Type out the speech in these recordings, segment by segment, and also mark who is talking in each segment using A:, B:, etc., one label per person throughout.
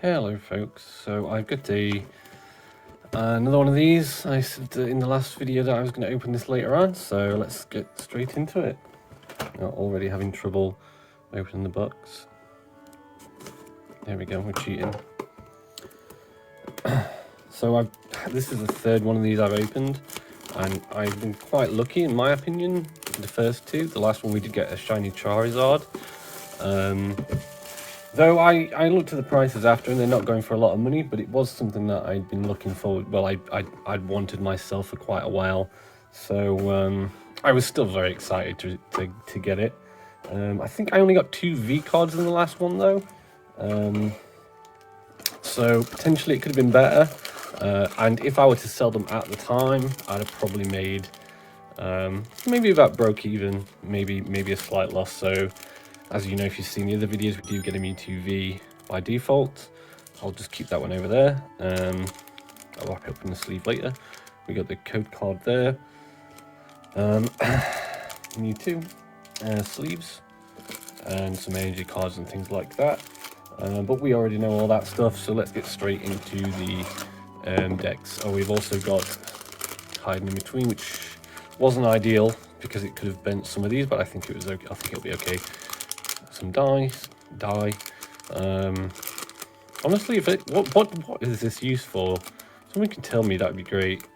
A: Hello folks, so I've got another one of these. I said in the last video that I was going to open this later on, so let's get straight into it. Not already having trouble opening the box. There we go, we're cheating. So this is the third one of these I've opened, and I've been quite lucky in my opinion. The first two, the last one we did get a shiny Charizard. Though I looked at the prices after, and they're not going for a lot of money, but it was something that I'd been looking for. Well, I'd wanted myself for quite a while, so I was still very excited to get it. I think I only got 2 V cards in the last one though, so potentially it could have been better. And if I were to sell them at the time, I'd have probably made maybe about broke even, maybe a slight loss. So, as you know, if you've seen the other videos, we do get a Mewtwo V by default. I'll just keep that one over there. I'll wrap it up in the sleeve later. We got the code card there. Mewtwo sleeves and some energy cards and things like that. But we already know all that stuff, so let's get straight into the decks. Oh, we've also got hiding in between, which wasn't ideal because it could have bent some of these, but I think it was okay. I think it'll be okay. Some die. Honestly, if it what is this used for? Someone can tell me, that'd be great.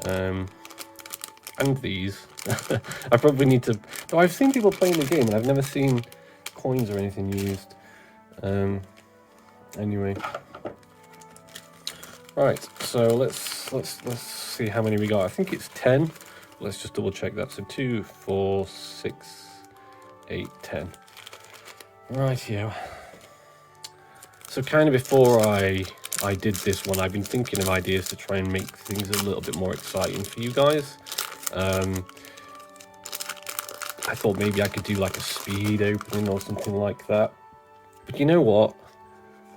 A: And these, I probably need to. Though I've seen people playing the game, and I've never seen coins or anything used. Anyway, right. So let's see how many we got. I think it's 10. Let's just double check that. So 2, 4, 6, 8, 10. Right here. So kind of before I did this one, I've been thinking of ideas to try and make things a little bit more exciting for you guys. I thought maybe I could do like a speed opening or something like that. But you know what?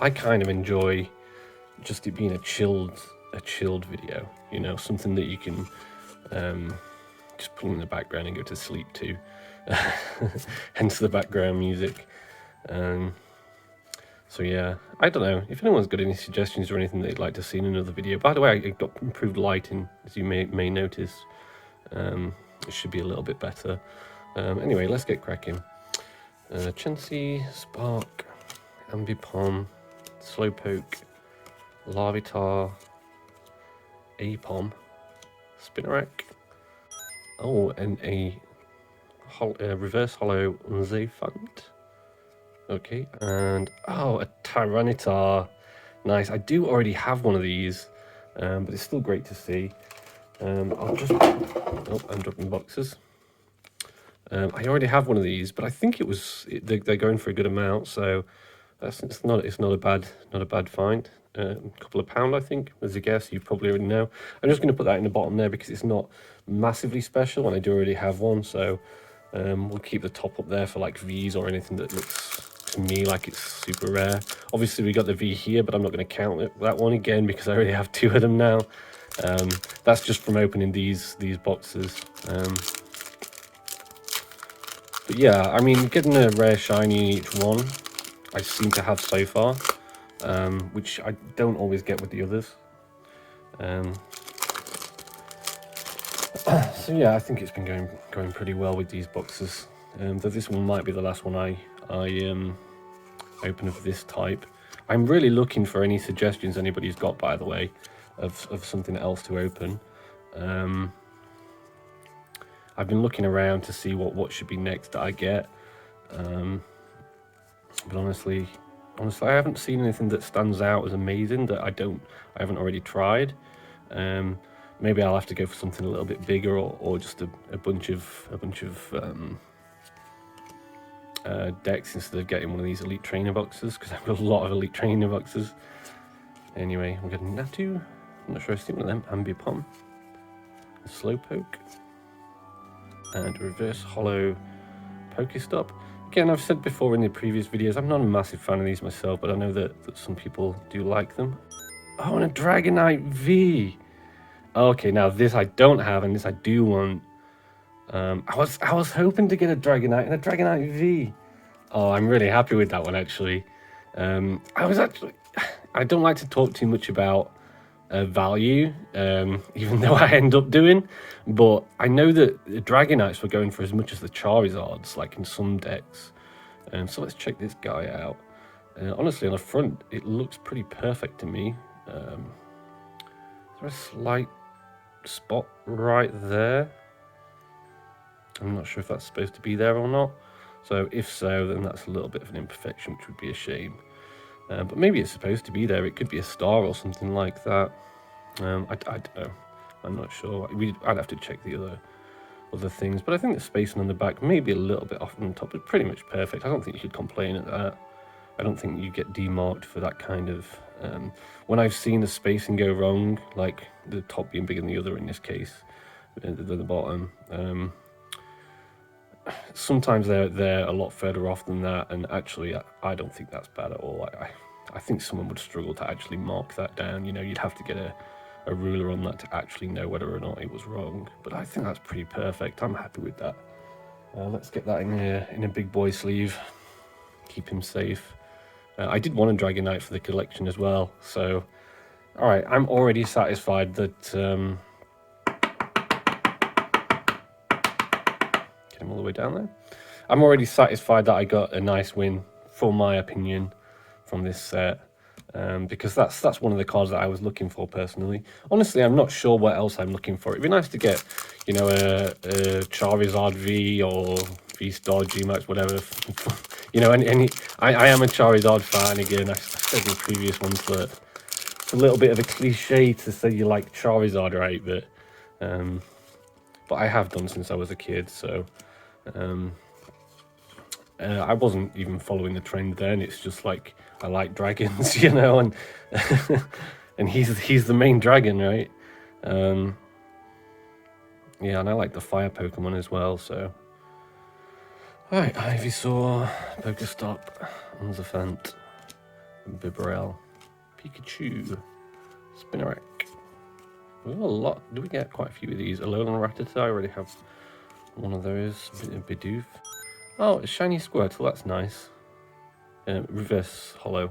A: I kind of enjoy just it being a chilled video. You know, something that you can just put in the background and go to sleep to. Hence the background music. So yeah, I don't know if anyone's got any suggestions or anything they'd like to see in another video. By the way, I got improved lighting, as you may notice. It should be a little bit better. Anyway, let's get cracking. Chansey, Spark, Ambipom, Slowpoke, Larvitar, Apom, Spinarak. Oh, and a reverse hollow Zayfund. Okay, and oh, a Tyranitar. Nice. I do already have one of these, but it's still great to see. I'll just. Oh, I'm dropping boxes. I already have one of these, but I think they're going for a good amount, so it's not a bad find. A couple of pound, I think, as a guess. You probably already know. I'm just going to put that in the bottom there because it's not massively special, and I do already have one. So we'll keep the top up there for like V's or anything that looks to me like it's super rare. Obviously, we got the V here, but I'm not going to count that one again because I already have 2 of them now. That's just from opening these boxes. But yeah, I mean, getting a rare shiny in each one, I seem to have so far, which I don't always get with the others. So yeah, I think it's been going pretty well with these boxes. Though this one might be the last one I open of this type. I'm really looking for any suggestions anybody's got, by the way, of something else to open. I've been looking around to see what should be next that I get, but honestly, I haven't seen anything that stands out as amazing that I haven't already tried. Maybe I'll have to go for something a little bit bigger, or just a bunch of decks instead of getting one of these elite trainer boxes, because I've got a lot of elite trainer boxes. Anyway, we're getting Natu. I'm not sure I've seen one of them. Ambipom, a Slowpoke, and a reverse hollow Pokestop. Again, I've said before in the previous videos, I'm not a massive fan of these myself, but I know that some people do like them. Oh, and a Dragonite V. Okay, now this I don't have, and this I do want. I was hoping to get a Dragonite and a Dragonite V. Oh, I'm really happy with that one actually. I I don't like to talk too much about value, even though I end up doing, but I know that the Dragonites were going for as much as the Charizards, like in some decks. So let's check this guy out. Honestly, on the front, it looks pretty perfect to me. Is there a slight spot right there? I'm not sure if that's supposed to be there or not. So if so, then that's a little bit of an imperfection, which would be a shame. But maybe it's supposed to be there. It could be a star or something like that. I don't know. I'm not sure. I'd have to check the other things. But I think the spacing on the back may be a little bit off on the top. It's pretty much perfect. I don't think you should complain at that. I don't think you get demarked for that kind of... when I've seen the spacing go wrong, like the top being bigger than the other in this case, than the bottom, sometimes they're a lot further off than that, and actually I don't think that's bad at all. I think someone would struggle to actually mark that down. You know, you'd have to get a ruler on that to actually know whether or not it was wrong. But I think that's pretty perfect. I'm happy with that. Let's get that in a big boy sleeve. Keep him safe. I did want a Dragonite for the collection as well. So, all right, I'm already satisfied that... get him all the way down there. I'm already satisfied that I got a nice win, for my opinion, from this set. Because that's one of the cards that I was looking for personally. Honestly, I'm not sure what else I'm looking for. It'd be nice to get, you know, a Charizard V or V-Star, G-Max, whatever. You know, I am a Charizard fan again. I said in the previous ones that it's a little bit of a cliche to say you like Charizard, right? But I have done since I was a kid, so I wasn't even following the trend then. It's just like I like dragons, you know, and and he's the main dragon, right? Yeah, and I like the fire Pokemon as well. So, all right, Ivysaur, Pokestop, Unzafant, Bibarel, Pikachu, Spinarak. We got a lot. Do we get quite a few of these? Alolan Rattata, I already have one of those. Bidoof. Oh, a shiny Squirtle, that's nice. Reverse Hollow.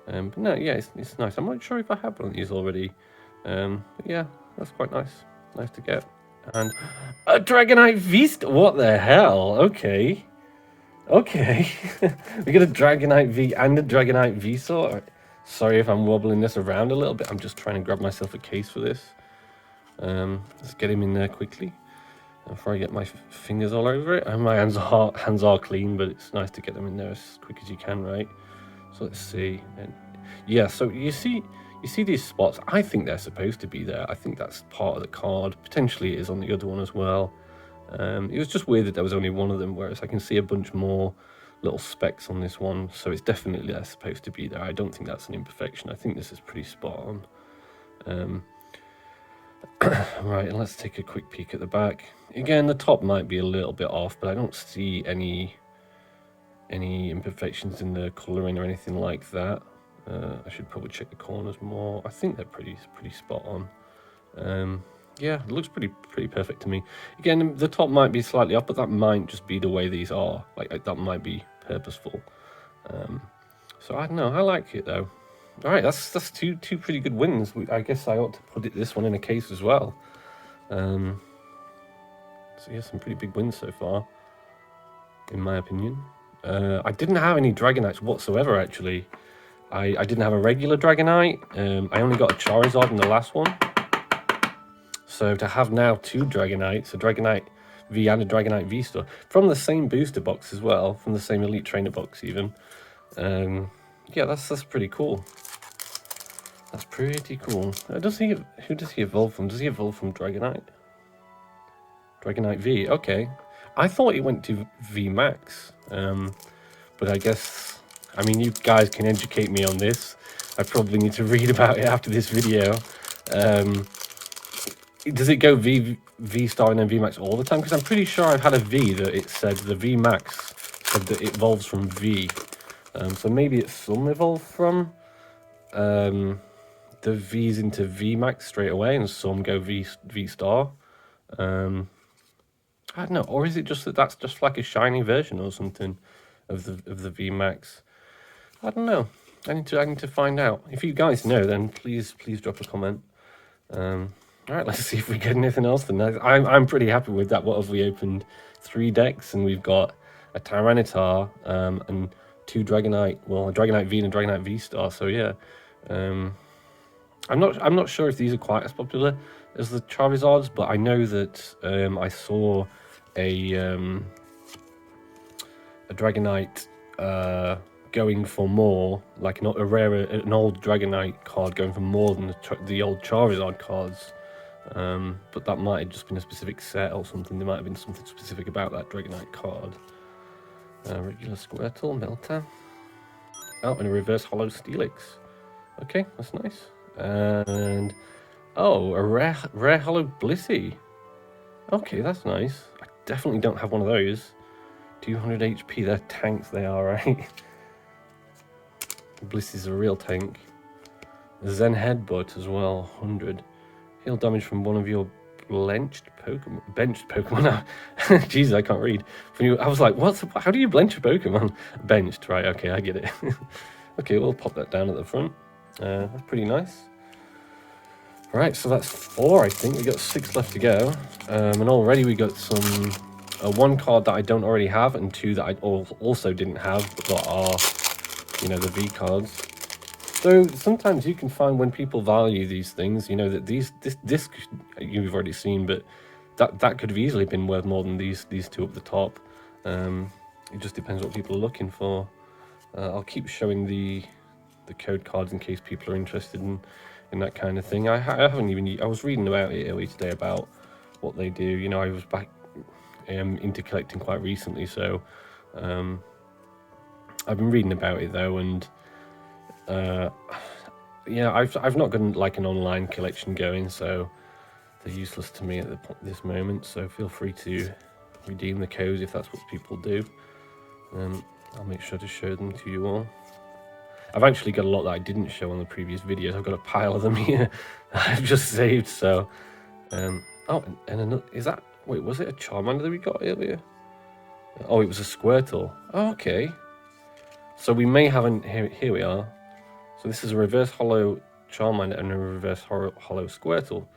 A: But no, yeah, it's nice. I'm not sure if I have one of these already. But yeah, that's quite nice. Nice to get. And a Dragonite V-Star. What the hell? Okay. Okay. We got a Dragonite V and a Dragonite V-Star. Sorry if I'm wobbling this around a little bit. I'm just trying to grab myself a case for this. Let's get him in there quickly before I get my fingers all over it. And my hands are clean, but it's nice to get them in there as quick as you can, right? So let's see. And yeah, so you see these spots. I think they're supposed to be there. I think that's part of the card. Potentially it is on the other one as well. It was just weird that there was only one of them, whereas I can see a bunch more little specks on this one. So it's definitely they're supposed to be there. I don't think that's an imperfection. I think this is pretty spot on. Right, and let's take a quick peek at the back. Again, the top might be a little bit off, but I don't see any imperfections in the colouring or anything like that. I should probably check the corners more. I think they're pretty spot on. Yeah, it looks pretty perfect to me. Again, the top might be slightly off, but that might just be the way these are. Like that might be purposeful. So I don't know. I like it though. All right, that's two pretty good wins. I guess I ought to put this one in a case as well. So yeah, some pretty big wins so far, in my opinion. I didn't have any Dragonites whatsoever, actually. I didn't have a regular Dragonite. I only got a Charizard in the last one. So to have now two Dragonites, a Dragonite V and a Dragonite V-Star, from the same booster box as well, from the same Elite Trainer box even. Yeah, that's pretty cool. That's pretty cool. Who does he evolve from? Does he evolve from Dragonite? Dragonite V, okay. I thought he went to VMax, but I guess, I mean, you guys can educate me on this. I probably need to read about it after this video. Does it go V-Star and then VMax all the time? Because I'm pretty sure I've had a V that it said, the VMax said that it evolves from V. So maybe it's some evolve from the V's into VMax straight away, and some go V-Star. I don't know, or is it just that's just like a shiny version or something of the VMax? I don't know. I need to find out. If you guys know, then please drop a comment. All right, let's see if we get anything else. Then I'm pretty happy with that. What have we opened? 3 decks, and we've got a Tyranitar and 2 Dragonite. Well, a Dragonite V and a Dragonite V Star. So yeah, I'm not sure if these are quite as popular as the Charizards, but I know that I saw a Dragonite going for more, like an old Dragonite card going for more than the old Charizard cards. But that might have just been a specific set or something. There might have been something specific about that Dragonite card. Regular Squirtle, Melta. Oh, and a reverse hollow Steelix. Okay, that's nice. And oh, a rare hollow Blissey. Okay, that's nice. I definitely don't have one of those. 200 HP, they're tanks, they are, right? Bliss is a real tank. Zen Headbutt as well, 100. Heal damage from one of your benched Pokemon. Jesus, I can't read. I was like, how do you bench a Pokemon? Benched, right, okay, I get it. Okay, we'll pop that down at the front. That's pretty nice. Right, so that's 4, I think. We got 6 left to go. And already we got some... 1 card that I don't already have, and 2 that I also didn't have, but that are, the V cards. So sometimes you can find when people value these things, that this you've already seen, but that could have easily been worth more than these 2 up the top. It just depends what people are looking for. I'll keep showing the code cards in case people are interested in that kind of thing. I haven't even... I was reading about it earlier today about what they do. I was back into collecting quite recently, so I've been reading about it though, and yeah, I've not got like an online collection going, so they're useless to me at this moment. So feel free to redeem the codes if that's what people do. I'll make sure to show them to you all. I've actually got a lot that I didn't show on the previous videos. I've got a pile of them here I've just saved. So oh, and another, is that... Wait, was it a Charmander that we got earlier? Oh, it was a Squirtle. Oh, okay. So we may have here we are. So this is a reverse hollow Charmander and a reverse hollow Squirtle.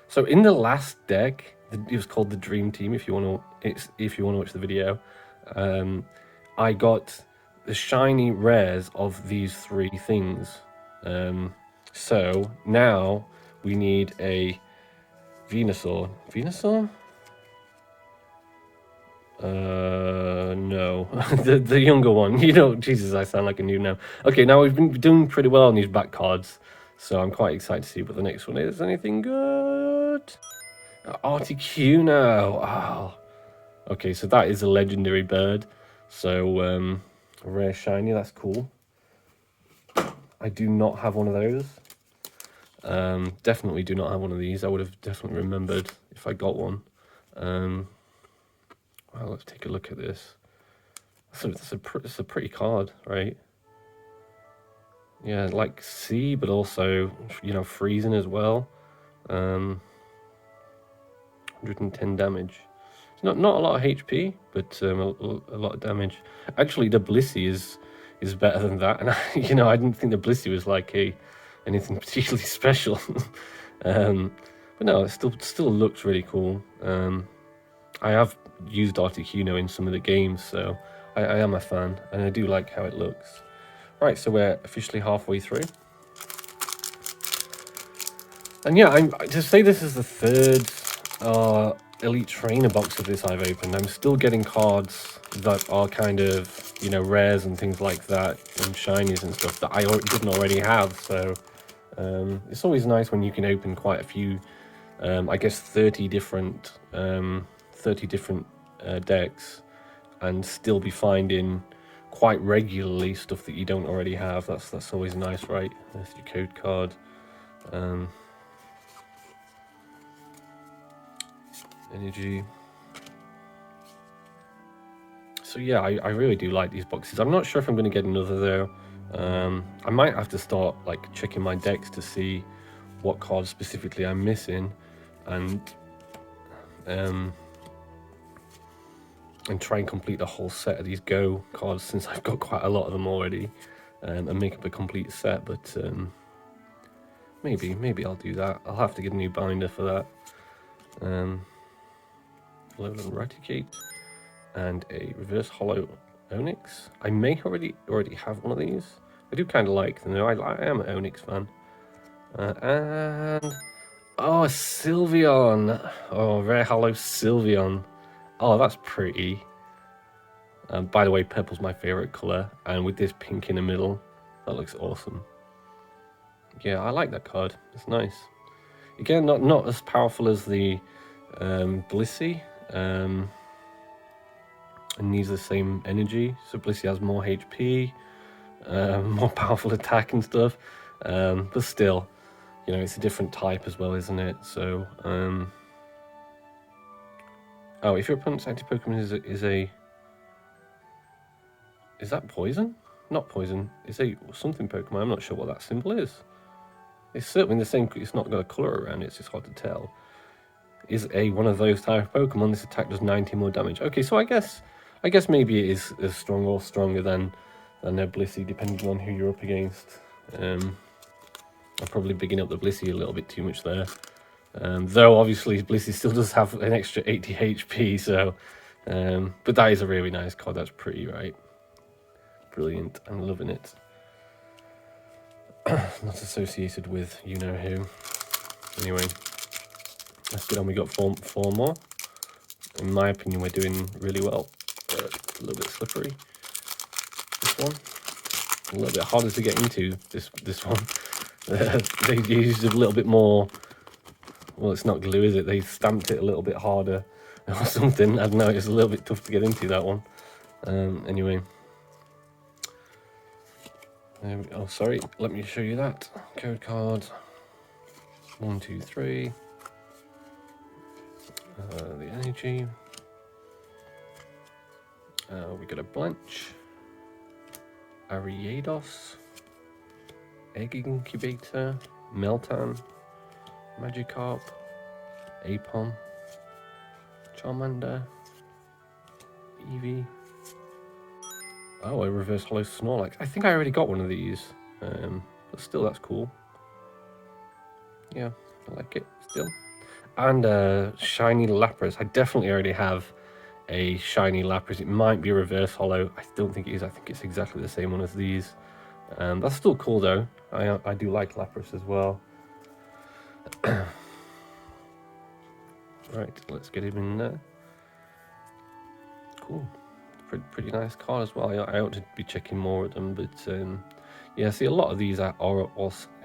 A: So in the last deck, it was called the Dream Team. If you want to watch the video, I got the shiny rares of these 3 things. So now we need a Venusaur. Venusaur? No. the younger one. Jesus, I sound like a noob now. Okay, now we've been doing pretty well on these back cards, so I'm quite excited to see what the next one is. Anything good? Articuno. Oh. Okay, so that is a legendary bird. So, a rare shiny, that's cool. I do not have one of those. Definitely do not have one of these. I would have definitely remembered if I got one. Well, let's take a look at this. It's a pretty card, right? Yeah, like C, but also, freezing as well. 110 damage. It's not a lot of HP, but a lot of damage. Actually, the Blissey is better than that, and I didn't think the Blissey was like anything particularly special. But no, it still looks really cool. I have used Articuno in some of the games, so I am a fan, and I do like how it looks. Right, so we're officially halfway through. And yeah, to say this is the 3rd Elite Trainer box of this I've opened. I'm still getting cards that are kind of, rares and things like that, and shinies and stuff that I didn't already have, so it's always nice when you can open quite a few, I guess 30 different decks, and still be finding quite regularly stuff that you don't already have. That's always nice, right? There's your code card. Energy. So yeah, I really do like these boxes. I'm not sure if I'm going to get another though. I might have to start like checking my decks to see what cards specifically I'm missing, and try and complete the whole set of these Go cards, since I've got quite a lot of them already. and make up a complete set, but maybe I'll do that. I'll have to get a new binder for that. Lowland Raticate and a reverse hollow Onyx. I may already have one of these. I do kind of like them though. I am an Onyx fan. And oh, a Sylveon. Oh, rare hollow Sylveon. Oh, that's pretty. By the way, purple's my favorite color, and with this pink in the middle, that looks awesome. Yeah, I like that card. It's nice. Again, not as powerful as the Blissey. And needs the same energy. So Blissey has more HP, more powerful attack and stuff. But still, you know, it's a different type as well, isn't it? So, oh, if your opponent's anti-Pokemon is that poison? Not poison. It's a something Pokemon. I'm not sure what that symbol is. It's certainly the same. It's not got a color around it. It's just hard to tell. Is one of those type of Pokemon. This attack does 90 more damage. Okay, so I guess maybe it is as strong or stronger than their Blissey, depending on who you're up against. I'm probably bigging up the Blissey a little bit too much there. Though obviously Blissey still does have an extra 80 HP, so but that is a really nice card. That's pretty, right? Brilliant. I'm loving it. Not associated with you know who. Anyway, let's get on. We got four more. In my opinion, we're doing really well. A little bit slippery. This one, a little bit harder to get into. This one, they used a little bit more. Well, it's not glue, is it? They stamped it a little bit harder or something. I don't know. It's a little bit tough to get into that one. Anyway. Oh, sorry. Let me show you that code card. 1, 2, 3. The energy. We got a Blanche, Ariados, Egg Incubator, Meltan, Magikarp, Apom, Charmander, Eevee. Oh, a reverse hollow Snorlax. I think I already got one of these, but still, that's cool. Yeah, I like it still. And shiny Lapras. I definitely already have a shiny Lapras. It might be a reverse hollow. I don't think it is. I think it's exactly the same one as these. That's still cool though. I do like Lapras as well. Right, let's get him in there. Cool. Pretty nice card as well. I ought to be checking more at them, but yeah, see, a lot of these are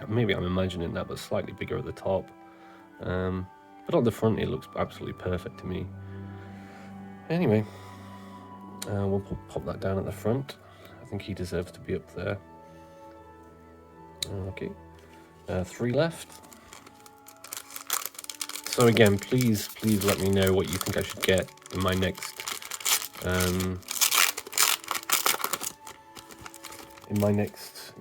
A: maybe I'm imagining that, but slightly bigger at the top. But on the front, it looks absolutely perfect to me. Anyway, we'll pop that down at the front. I think he deserves to be up there. Okay, 3 left. So again, please let me know what you think I should get in my next in my next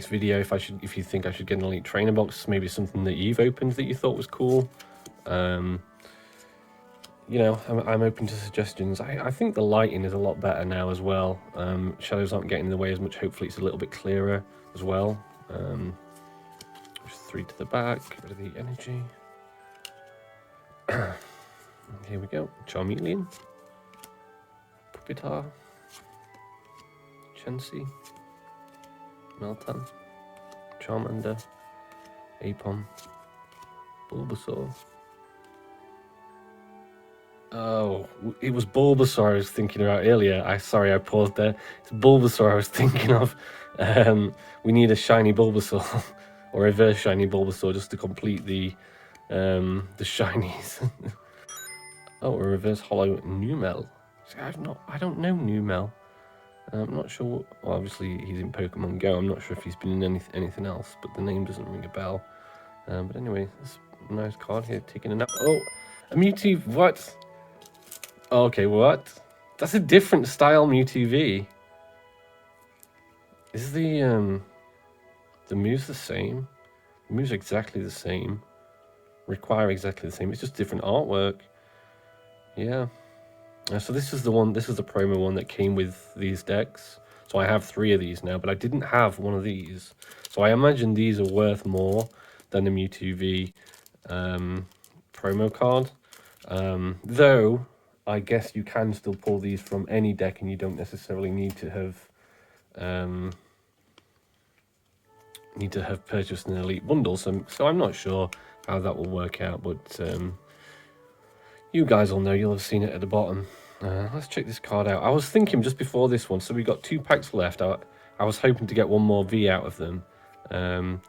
A: video. If you think I should get an Elite Trainer box, maybe something that you've opened that you thought was cool. You know, I'm open to suggestions. I think the lighting is a lot better now as well. Shadows aren't getting in the way as much. Hopefully it's a little bit clearer as well. Just 3 to the back, get rid of the energy. Here we go. Charmeleon, Pupitar, Chansey, Meltan, Charmander, Apom, Bulbasaur. Oh, it was Bulbasaur I was thinking about earlier. Sorry, I paused there. It's Bulbasaur I was thinking of. We need a shiny Bulbasaur or a reverse shiny Bulbasaur just to complete the shinies. Oh, a reverse hollow Numel. See, I don't know Numel. I'm not sure. Well, obviously he's in Pokemon Go. I'm not sure if he's been in anything else, but the name doesn't ring a bell. But anyway, this nice card here, taking a nap. Oh, a Mewtwo. What? Oh, okay, what? That's a different style Mewtwo V. Is the moves the same? The moves are exactly the same. Require exactly the same. It's just different artwork. Yeah. So this is the one. This is the promo one that came with these decks. So I have 3 of these now, but I didn't have one of these. So I imagine these are worth more than the Mewtwo V promo card. Though, I guess you can still pull these from any deck and you don't necessarily need to have purchased an Elite Bundle. So I'm not sure how that will work out, but you guys will know, you'll have seen it at the bottom. Let's check this card out. I was thinking just before this one, so we got 2 packs left. I was hoping to get one more V out of them, and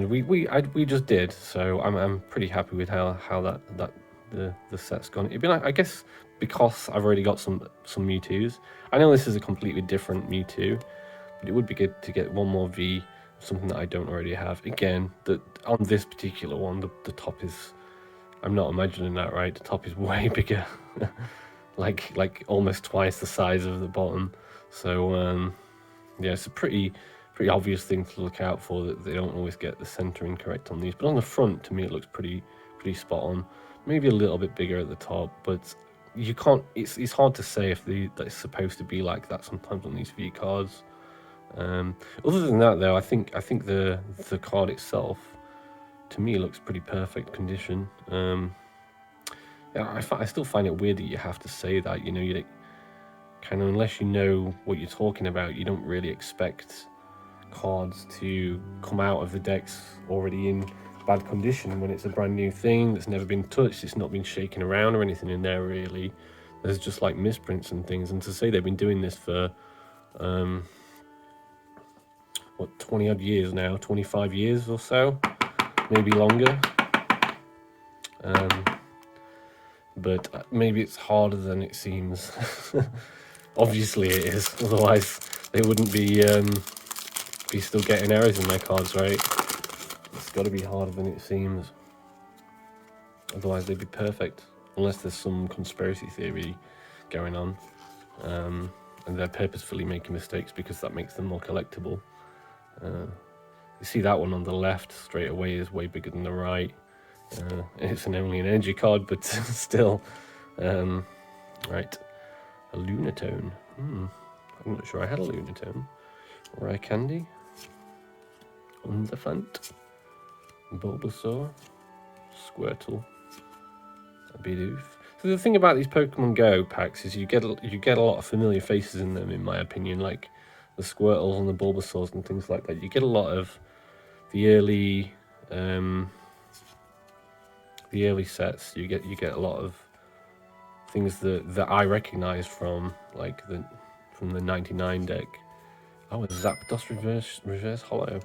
A: we just did. So I'm pretty happy with how the set's gone. It'd be like, I guess, because I've already got some Mewtwo's. I know this is a completely different Mewtwo, but it would be good to get one more V, something that I don't already have. Again, on this particular one, the top is, I'm not imagining that right, the top is way bigger. like almost twice the size of the bottom. So yeah, it's a pretty obvious thing to look out for, that they don't always get the centering correct on these. But on the front, to me, it looks pretty spot on. Maybe a little bit bigger at the top, but you can't. It's hard to say if that's supposed to be like that sometimes on these V cards. Other than that, though, I think the card itself, to me, looks pretty perfect condition. Yeah, I still find it weird that you have to say that. You know, you kind of, unless you know what you're talking about, you don't really expect cards to come out of the decks already in bad condition when it's a brand new thing that's never been touched. It's not been shaken around or anything in there, really. There's just like misprints and things. And to say they've been doing this for what, 20 odd years now, 25 years or so, maybe longer. But maybe it's harder than it seems. Obviously it is, otherwise they wouldn't be still getting errors in their cards, right? It's got to be harder than it seems. Otherwise they'd be perfect, unless there's some conspiracy theory going on, and they're purposefully making mistakes because that makes them more collectible. You see that one on the left straight away is way bigger than the right. It's only an energy card, but still. Right, a Lunatone. I'm not sure I had a Lunatone. Rare Candy. Underfant. Bulbasaur. Squirtle. A Bidoof. So the thing about these Pokemon Go packs is you get a lot of familiar faces in them, in my opinion, like the Squirtles and the Bulbasaurs and things like that. You get a lot of the early sets. You get a lot of things that I recognize from from the 99 deck. Oh, a Zapdos reverse holo.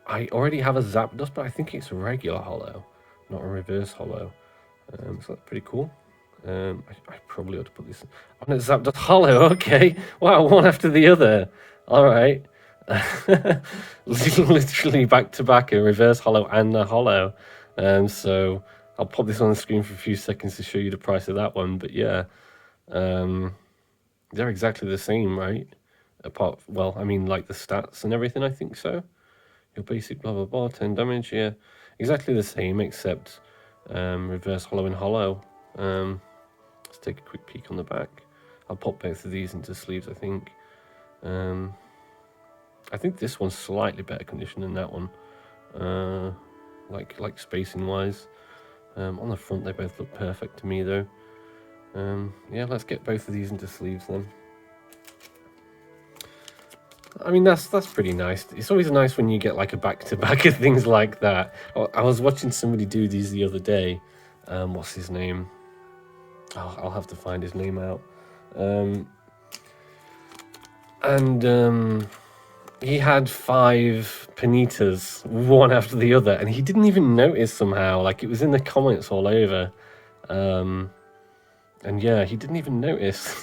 A: I already have a Zapdos, but I think it's a regular holo, not a reverse holo. So that's pretty cool. I probably ought to put this on a Zapdos holo. Okay, wow, one after the other. All right. Literally back to back, a reverse holo and a holo. So I'll pop this on the screen for a few seconds to show you the price of that one. But yeah, they're exactly the same, right? Well, I mean, like the stats and everything, I think so. Your basic blah blah blah, 10 damage, yeah, exactly the same, except reverse holo and holo. Let's take a quick peek on the back. I'll pop both of these into sleeves, I think. I think this one's slightly better condition than that one, like spacing wise. On the front, they both look perfect to me, though. Yeah, let's get both of these into sleeves then. I mean, that's pretty nice. It's always nice when you get like a back-to-back of things like that. I was watching somebody do these the other day. What's his name? Oh, I'll have to find his name out. He had 5 Panitas, one after the other, and he didn't even notice somehow. Like, it was in the comments all over. And yeah, he didn't even notice.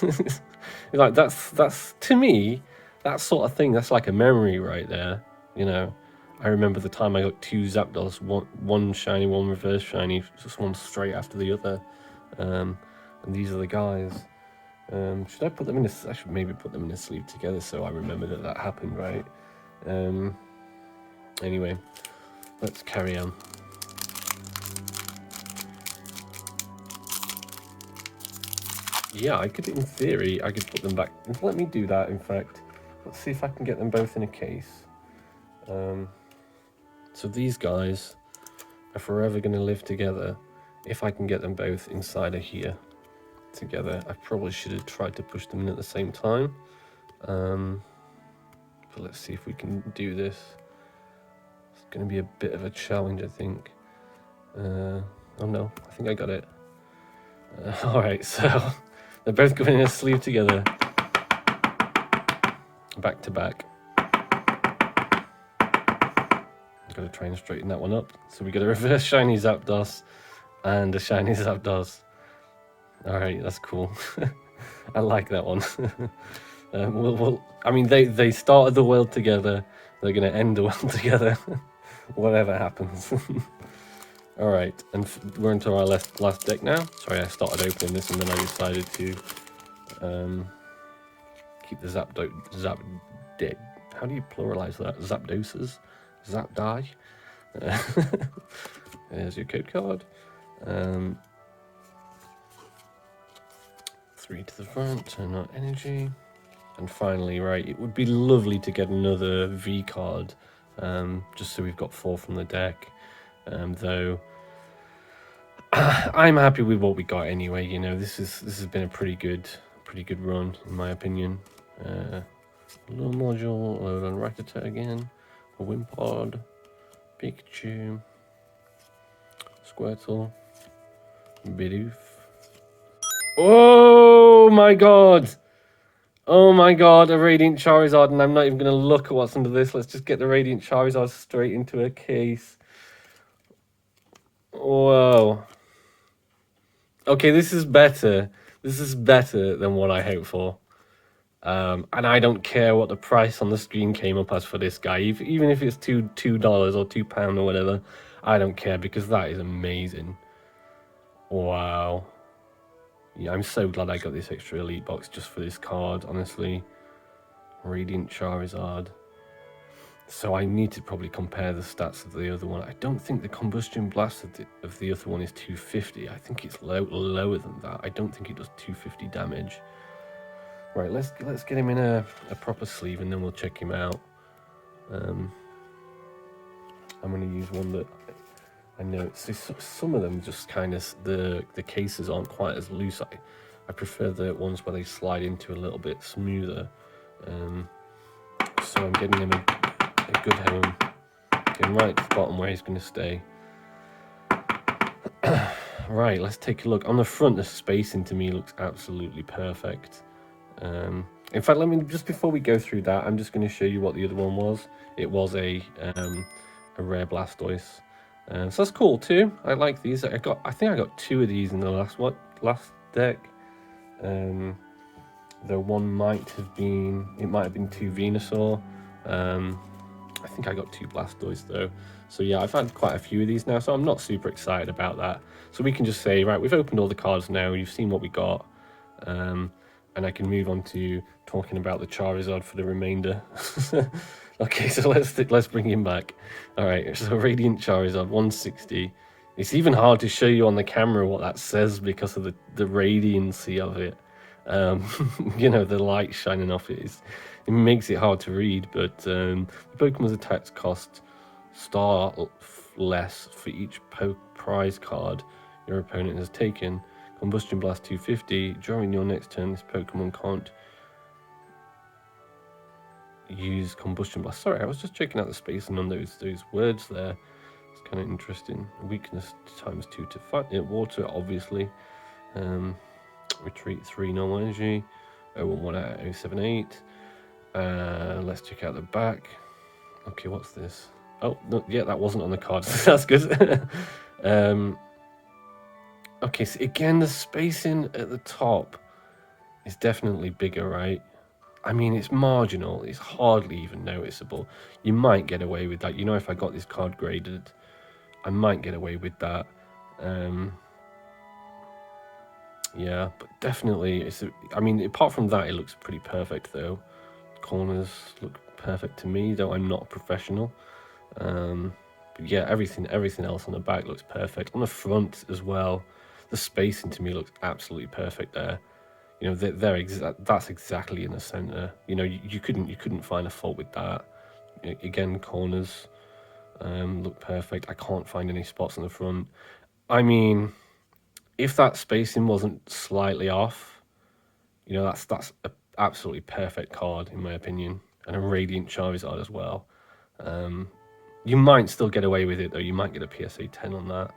A: Like, that's to me, that sort of thing, that's like a memory right there. You know, I remember the time I got 2 Zapdos, one shiny, one reverse shiny, just one straight after the other. And these are the guys. Should I put them in I should maybe put them in a sleeve together so I remember that happened, right? Anyway, let's carry on. Yeah, in theory, I could put them back. Let me do that, in fact. Let's see if I can get them both in a case. So these guys are forever going to live together if I can get them both inside of here together. I probably should have tried to push them in at the same time. But let's see if we can do this. It's going to be a bit of a challenge, I think. Oh no, I think I got it. Alright, so they're both going in a sleeve together. Back to back. Got to try and straighten that one up. So we got a reverse shiny Zapdos and a shiny Zapdos. Alright, that's cool. I like that one. I mean, they started the world together. They're going to end the world together. Whatever happens. Alright, and we're into our last deck now. Sorry, I started opening this and then I decided to keep the how do you pluralize that? Zapdoses? Zapdie? There's your code card. 3 to the front, turn on energy. And finally, right, it would be lovely to get another V card, just so we've got 4 from the deck. Though I'm happy with what we got anyway. You know, this has been a pretty good run in my opinion. Little module, load on Rattata again, a Wimpod, Pikachu, Squirtle, Bidoof. Oh my god! Oh my god, a Radiant Charizard, and I'm not even going to look at what's under this. Let's just get the Radiant Charizard straight into a case. Whoa. Okay, this is better. This is better than what I hoped for. And I don't care what the price on the screen came up as for this guy. Even if it's $2 or £2 or whatever, I don't care because that is amazing. Wow. Yeah, I'm so glad I got this extra elite box just for this card, honestly. Radiant Charizard. So I need to probably compare the stats of the other one. I don't think the Combustion Blast of the other one is 250. I think it's lower than that. I don't think it does 250 damage. Right, let's get him in a proper sleeve and then we'll check him out. I'm going to use one that I know. So some of them just kind of, the cases aren't quite as loose. I prefer the ones where they slide into a little bit smoother. So I'm getting him a good home. Getting right at the bottom where he's going to stay. Right, let's take a look. On the front, the spacing to me looks absolutely perfect. In fact, let me, just before we go through that, I'm just going to show you what the other one was. It was a rare Blastoise. So that's cool too. I like these. I think I got 2 of these in the last deck. Though one might have been 2 Venusaur. I think I got 2 Blastoise though. So yeah, I've had quite a few of these now, so I'm not super excited about that. So we can just say, right, we've opened all the cards now, you've seen what we got. And I can move on to talking about the Charizard for the remainder. Okay, so let's bring him back. All right, so Radiant Charizard, 160. It's even hard to show you on the camera what that says because of the radiancy of it. You know, the light shining off it makes it hard to read. But the Pokemon's attacks cost star less for each prize card your opponent has taken. Combustion Blast 250. During your next turn, this Pokemon can't use Combustion Blast. Sorry, I was just checking out the spacing on those words there. It's kind of interesting. Weakness times 2 to fight. Yeah, water, obviously. Retreat 3 normal energy. 011 out of 078. Let's check out the back. Okay, what's this? Oh, no, yeah, that wasn't on the card. That's good. Okay, so again, the spacing at the top is definitely bigger, right? I mean, it's marginal. It's hardly even noticeable. You might get away with that. You know, if I got this card graded, I might get away with that. Yeah, but definitely, I mean, apart from that, it looks pretty perfect, though. Corners look perfect to me, though I'm not a professional. But yeah, everything else on the back looks perfect. On the front as well, the spacing to me looks absolutely perfect there. You know, that's exactly in the center. You know, you couldn't find a fault with that. Again, corners look perfect. I can't find any spots in the front. I mean, if that spacing wasn't slightly off, you know, that's a absolutely perfect card in my opinion, and a Radiant Charizard as well. You might still get away with it though. You might get a PSA 10 on that.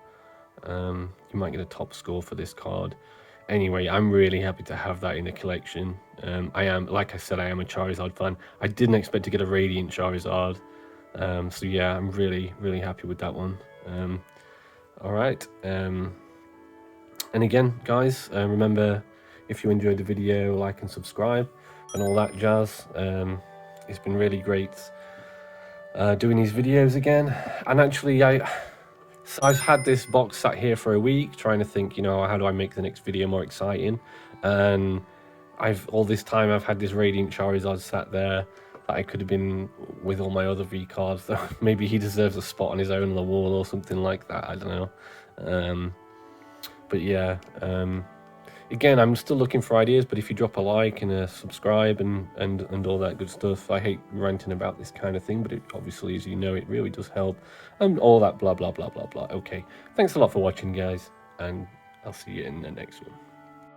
A: You might get a top score for this card. Anyway, I'm really happy to have that in the collection. I am, like I said, I am a Charizard fan. I didn't expect to get a Radiant Charizard. So yeah, I'm really, really happy with that one. All right. And again, guys, remember, if you enjoyed the video, like and subscribe and all that jazz. It's been really great doing these videos again. And actually, I've had this box sat here for a week trying to think, you know, how do I make the next video more exciting? And all this time I've had this Radiant Charizard sat there that I could have been with all my other V cards. Maybe he deserves a spot on his own on the wall or something like that. I don't know. But yeah, again, I'm still looking for ideas, but if you drop a like and a subscribe and all that good stuff, I hate ranting about this kind of thing, but it obviously, as you know, it really does help, and all that blah, blah, blah, blah, blah. Okay, thanks a lot for watching, guys, and I'll see you in the next one.